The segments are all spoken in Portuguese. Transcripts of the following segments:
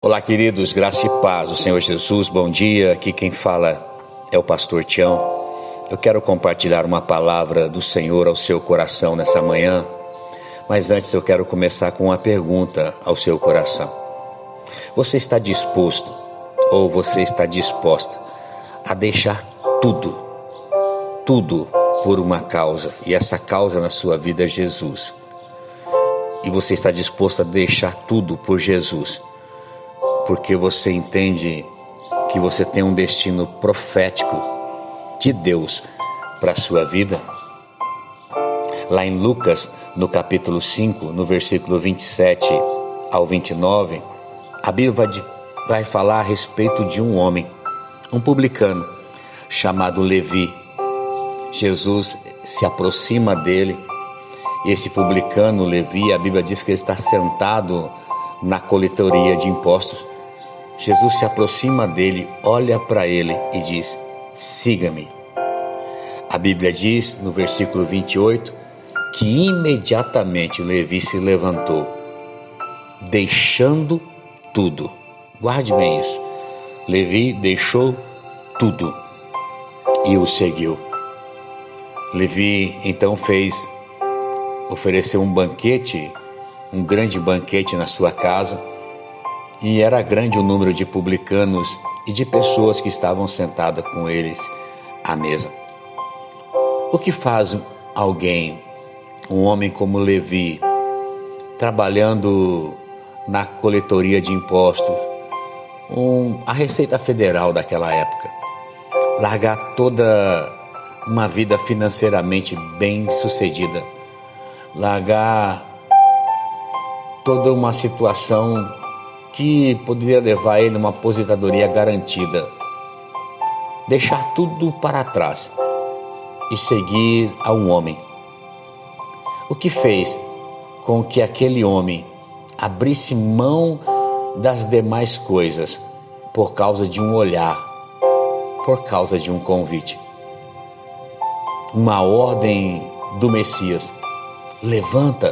Olá, queridos, graça e paz do Senhor Jesus, bom dia. Aqui quem fala é o pastor Tião. Eu quero compartilhar uma palavra do Senhor ao seu coração nessa manhã, mas antes eu quero começar com uma pergunta ao seu coração. Você está disposto ou você está disposta a deixar tudo por uma causa, e essa causa na sua vida é Jesus? E você está disposto a deixar tudo por Jesus, porque você entende que você tem um destino profético de Deus para a sua vida? Lá em Lucas, no capítulo 5, no versículo 27 ao 29, a Bíblia vai falar a respeito de um homem, um publicano, chamado Levi. Jesus se aproxima dele, e esse publicano, Levi, a Bíblia diz que ele está sentado na coletoria de impostos. Jesus se aproxima dele, olha para ele e diz: siga-me. A Bíblia diz, no versículo 28, que imediatamente Levi se levantou, deixando tudo. Guarde bem isso. Levi deixou tudo e o seguiu. Levi então ofereceu um banquete, um grande banquete na sua casa, e era grande o número de publicanos e de pessoas que estavam sentadas com eles à mesa. O que faz alguém, um homem como Levi, trabalhando na coletoria de impostos, a Receita Federal daquela época, largar toda uma vida financeiramente bem sucedida, largar toda uma situação que poderia levar ele a uma aposentadoria garantida, deixar tudo para trás e seguir a um homem? O que fez com que aquele homem abrisse mão das demais coisas por causa de um olhar, por causa de um convite, uma ordem do Messias: levanta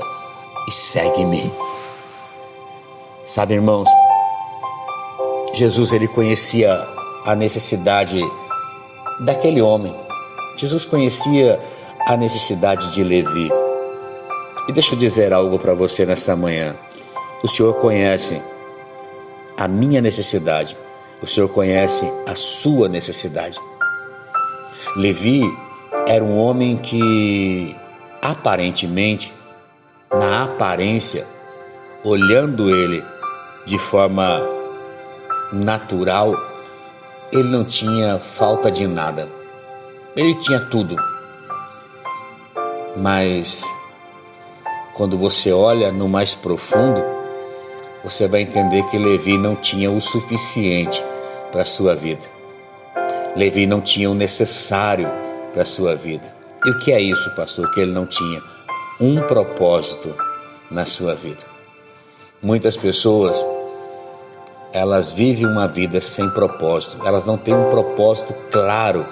e segue-me. Sabe, irmãos, Jesus, ele conhecia a necessidade daquele homem. Jesus conhecia a necessidade de Levi. E deixa eu dizer algo para você nessa manhã. O Senhor conhece a minha necessidade. O Senhor conhece a sua necessidade. Levi era um homem que, aparentemente, na aparência, olhando ele de forma natural, ele não tinha falta de nada. Ele tinha tudo. Mas quando você olha no mais profundo, você vai entender que Levi não tinha o suficiente para a sua vida. Levi não tinha o necessário para a sua vida. E o que é isso, pastor? Que ele não tinha um propósito na sua vida. Muitas pessoas, elas vivem uma vida sem propósito. Elas não têm um propósito claro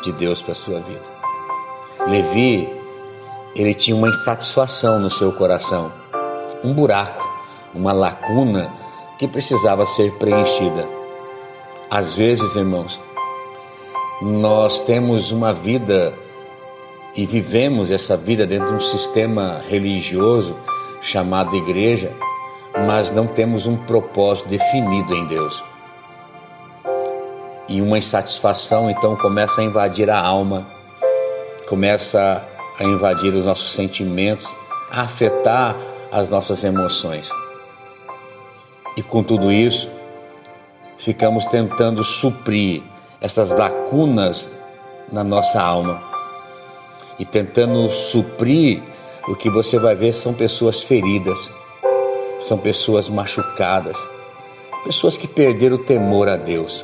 de Deus para a sua vida. Levi, ele tinha uma insatisfação no seu coração, um buraco, uma lacuna que precisava ser preenchida. Às vezes, irmãos, nós temos uma vida e vivemos essa vida dentro de um sistema religioso chamado igreja, mas não temos um propósito definido em Deus. E uma insatisfação então começa a invadir a alma, começa a invadir os nossos sentimentos, a afetar as nossas emoções. E com tudo isso, ficamos tentando suprir essas lacunas na nossa alma. E tentando suprir, o que você vai ver são pessoas feridas, são pessoas machucadas, pessoas que perderam o temor a Deus,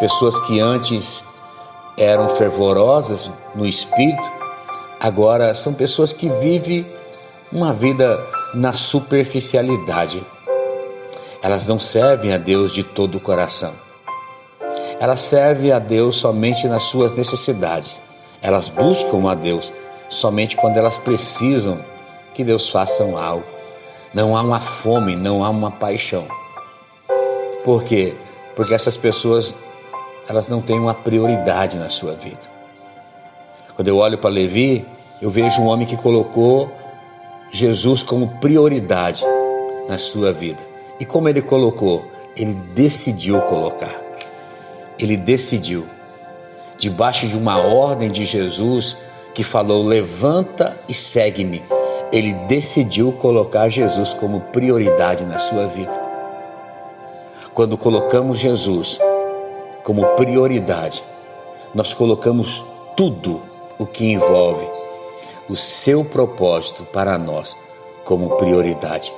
pessoas que antes eram fervorosas no espírito, agora são pessoas que vivem uma vida na superficialidade. Elas não servem a Deus de todo o coração. Elas servem a Deus somente nas suas necessidades. Elas buscam a Deus somente quando elas precisam que Deus faça algo. Não há uma fome, não há uma paixão. Por quê? Porque essas pessoas, elas não têm uma prioridade na sua vida. Quando eu olho para Levi, eu vejo um homem que colocou Jesus como prioridade na sua vida. E como ele colocou? Ele decidiu colocar. Ele decidiu, debaixo de uma ordem de Jesus que falou: levanta e segue-me. Ele decidiu colocar Jesus como prioridade na sua vida. Quando colocamos Jesus como prioridade, nós colocamos tudo o que envolve o seu propósito para nós como prioridade.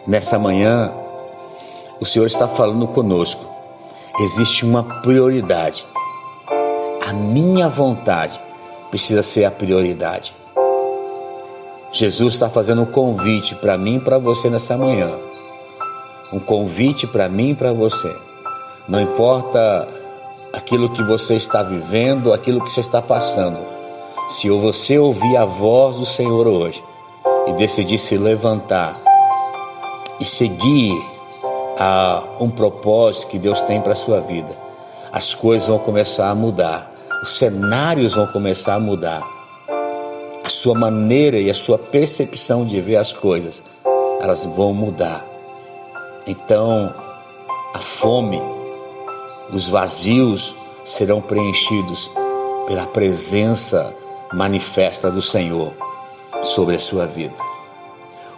Nessa manhã, o Senhor está falando conosco. Existe uma prioridade. A minha vontade precisa ser a prioridade. Jesus está fazendo um convite para mim e para você nessa manhã. Um convite para mim e para você. Não importa aquilo que você está vivendo, aquilo que você está passando. Se você ouvir a voz do Senhor hoje e decidir se levantar e seguir a um propósito que Deus tem para a sua vida, as coisas vão começar a mudar. Os cenários vão começar a mudar. A sua maneira e a sua percepção de ver as coisas, elas vão mudar. Então, a fome, os vazios serão preenchidos pela presença manifesta do Senhor sobre a sua vida.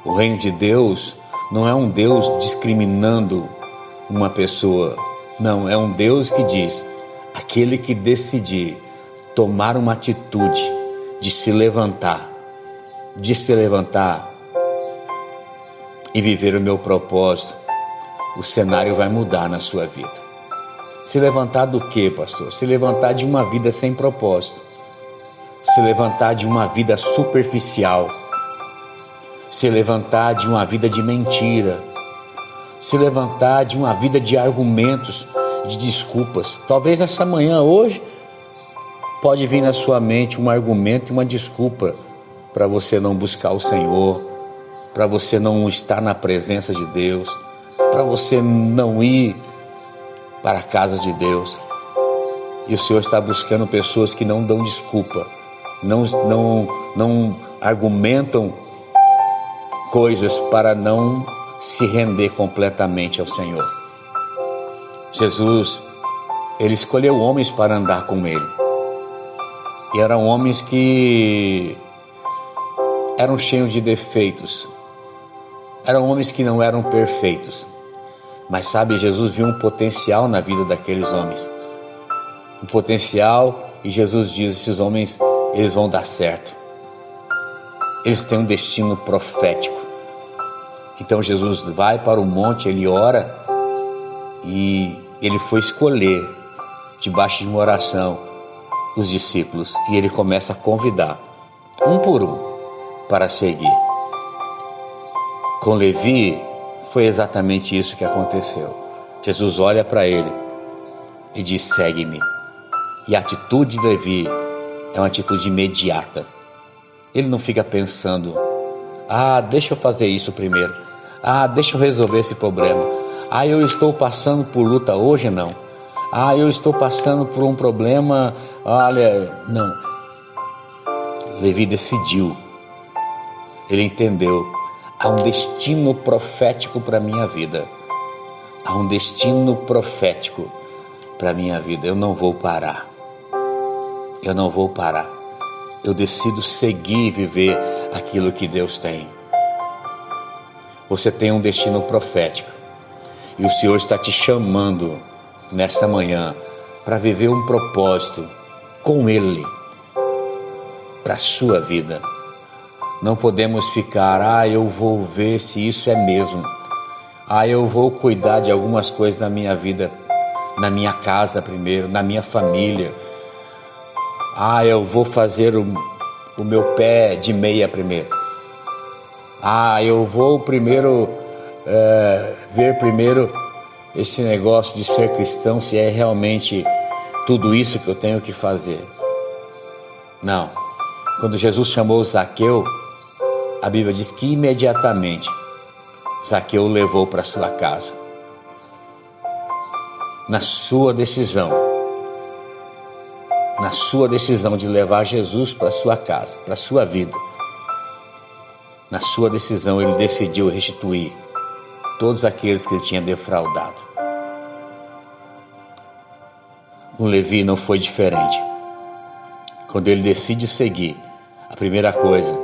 O reino de Deus não é um Deus discriminando uma pessoa. Não, é um Deus que diz: aquele que decidir tomar uma atitude de se levantar e viver o meu propósito, o cenário vai mudar na sua vida. Se levantar do quê, pastor? Se levantar de uma vida sem propósito. Se levantar de uma vida superficial. Se levantar de uma vida de mentira. Se levantar de uma vida de argumentos, de desculpas. Talvez nessa manhã, hoje, pode vir na sua mente um argumento e uma desculpa para você não buscar o Senhor, para você não estar na presença de Deus, para você não ir para a casa de Deus. E o Senhor está buscando pessoas que não dão desculpa, não argumentam coisas para não se render completamente ao Senhor. Jesus, ele escolheu homens para andar com ele. E eram homens que eram cheios de defeitos. Eram homens que não eram perfeitos. Mas sabe, Jesus viu um potencial na vida daqueles homens. Um potencial, e Jesus diz: esses homens, eles vão dar certo. Eles têm um destino profético. Então Jesus vai para o monte, ele ora, e ele foi escolher, debaixo de uma oração, os discípulos. E ele começa a convidar, um por um, para seguir. Com Levi, foi exatamente isso que aconteceu. Jesus olha para ele e diz: segue-me. E a atitude de Levi é uma atitude imediata. Ele não fica pensando: deixa eu fazer isso primeiro. Deixa eu resolver esse problema. Eu estou passando por luta hoje, não. Eu estou passando por um problema, não. Levi decidiu. Ele entendeu: há um destino profético para a minha vida. Há um destino profético para a minha vida. Eu não vou parar. Eu não vou parar. Eu decido seguir e viver aquilo que Deus tem. Você tem um destino profético. E o Senhor está te chamando nesta manhã para viver um propósito com Ele para a sua vida. Não podemos ficar: eu vou ver se isso é mesmo. Eu vou cuidar de algumas coisas da minha vida, na minha casa primeiro, na minha família. Eu vou fazer o meu pé de meia primeiro. Eu vou primeiro ver primeiro esse negócio de ser cristão, se é realmente tudo isso que eu tenho que fazer. Não. Quando Jesus chamou Zaqueu, a Bíblia diz que imediatamente Zaqueu o levou para sua casa. na sua decisão de levar Jesus para sua casa, para sua vida, na sua decisão ele decidiu restituir todos aqueles que ele tinha defraudado. Com Levi não foi diferente. Quando ele decide seguir, a primeira coisa,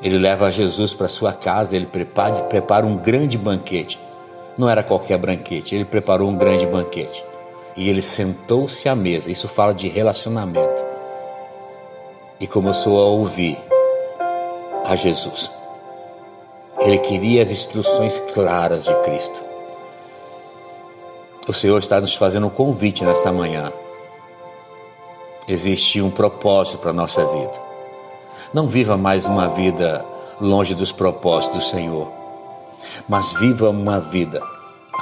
ele leva Jesus para sua casa, ele prepara um grande banquete. Não era qualquer banquete, ele preparou um grande banquete. E ele sentou-se à mesa, isso fala de relacionamento. E começou a ouvir a Jesus. Ele queria as instruções claras de Cristo. O Senhor está nos fazendo um convite nessa manhã. Existe um propósito para a nossa vida. Não viva mais uma vida longe dos propósitos do Senhor, mas viva uma vida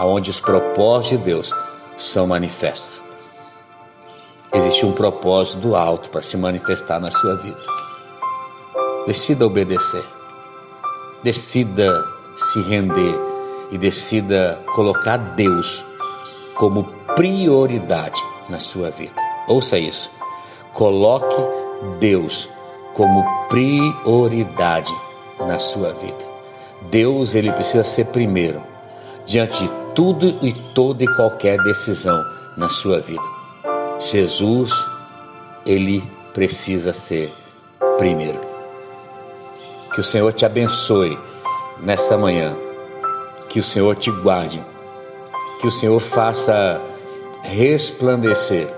onde os propósitos de Deus são manifestos. Existe um propósito do alto para se manifestar na sua vida. Decida obedecer. Decida se render e decida colocar Deus como prioridade na sua vida. Ouça isso. Coloque Deus como prioridade na sua vida. Deus, ele precisa ser primeiro diante de tudo e toda e qualquer decisão na sua vida. Jesus, ele precisa ser primeiro. Que o Senhor te abençoe nessa manhã. Que o Senhor te guarde. Que o Senhor faça resplandecer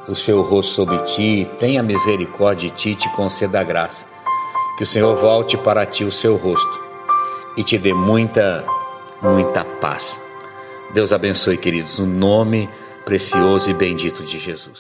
o seu rosto sobre ti, tenha misericórdia de ti e te conceda a graça. Que o Senhor volte para ti o seu rosto e te dê muita paz. Deus abençoe, queridos, no nome precioso e bendito de Jesus.